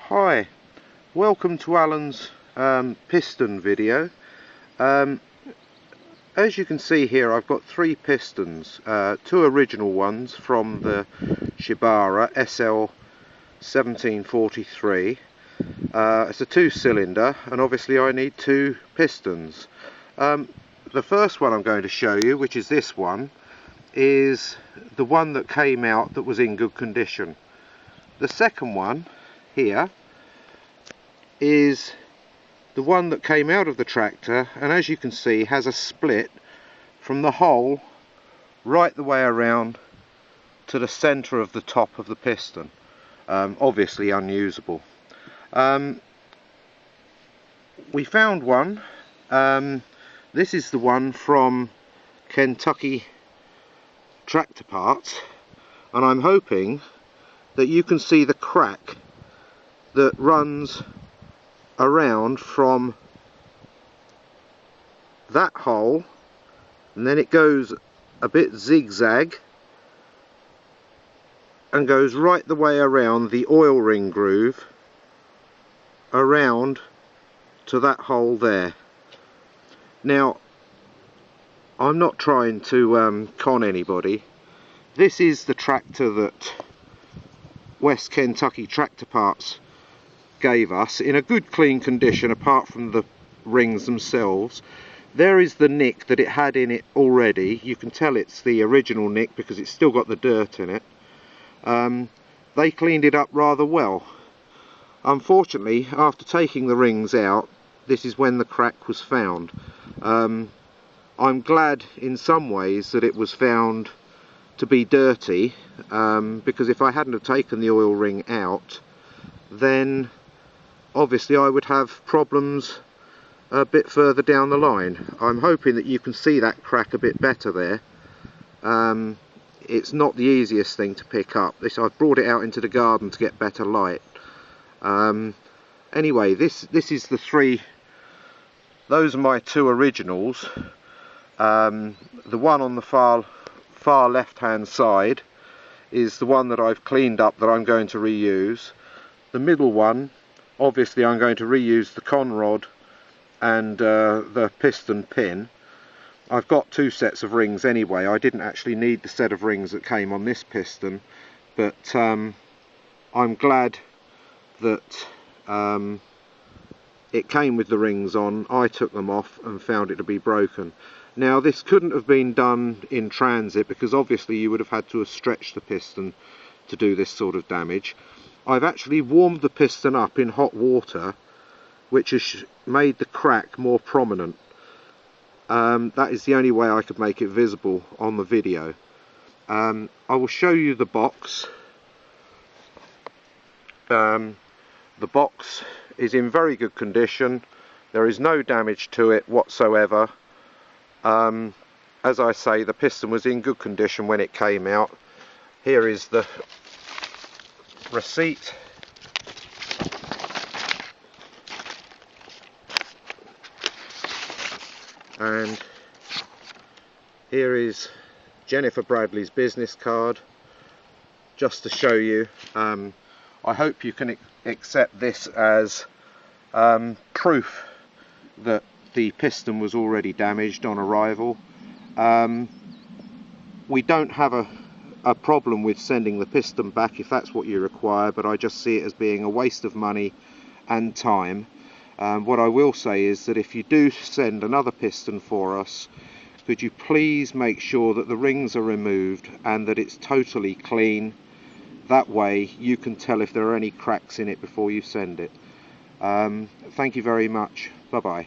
Hi, welcome to Alan's piston video. As you can see here, I've got three pistons, two original ones from the Shibara SL 1743. It's a two-cylinder, and obviously I need two pistons. The first one I'm going to show you, which is this one, is the one that came out that was in good condition. The second one here is the one that came out of the tractor, and as you can see has a split from the hole right the way around to the center of the top of the piston. Obviously unusable. We found one. This is the one from Kentucky Tractor Parts, and I'm hoping that you can see the crack that runs around from that hole, and then it goes a bit zigzag and goes right the way around the oil ring groove around to that hole there. Now, I'm not trying to con anybody. This is the tractor that West Kentucky Tractor Parts gave us in a good clean condition apart from the rings themselves. There is the nick that it had in it already. You can tell it's the original nick because it's still got the dirt in it. They cleaned it up rather well. Unfortunately, after taking the rings out, this is when the crack was found. I'm glad in some ways that it was found to be dirty, because if I hadn't have taken the oil ring out, then obviously I would have problems a bit further down the line. I'm hoping that you can see that crack a bit better there. It's not the easiest thing to pick up. I've brought it out into the garden to get better light. Anyway, this is the three. Those are my two originals. The one on the far left hand side is the one that I've cleaned up that I'm going to reuse. The middle one, obviously I'm going to reuse the con rod and the piston pin. I've got two sets of rings anyway. I didn't actually need the set of rings that came on this piston, but I'm glad that it came with the rings on. I took them off and found it to be broken. Now, this couldn't have been done in transit because obviously you would have had to have stretched the piston to do this sort of damage. I've actually warmed the piston up in hot water, which has made the crack more prominent. That is the only way I could make it visible on the video. I will show you the box. The box is in very good condition. There is no damage to it whatsoever. As I say, the piston was in good condition when it came out. Here is the receipt. And here is Jennifer Bradley's business card, just to show you. I hope you can accept this as proof that the piston was already damaged on arrival. We don't have a problem with sending the piston back if that's what you require, but I just see it as being a waste of money and time. What I will say is that if you do send another piston for us, could you please make sure that the rings are removed and that it's totally clean. That way you can tell if there are any cracks in it before you send it. Thank you very much. Bye bye.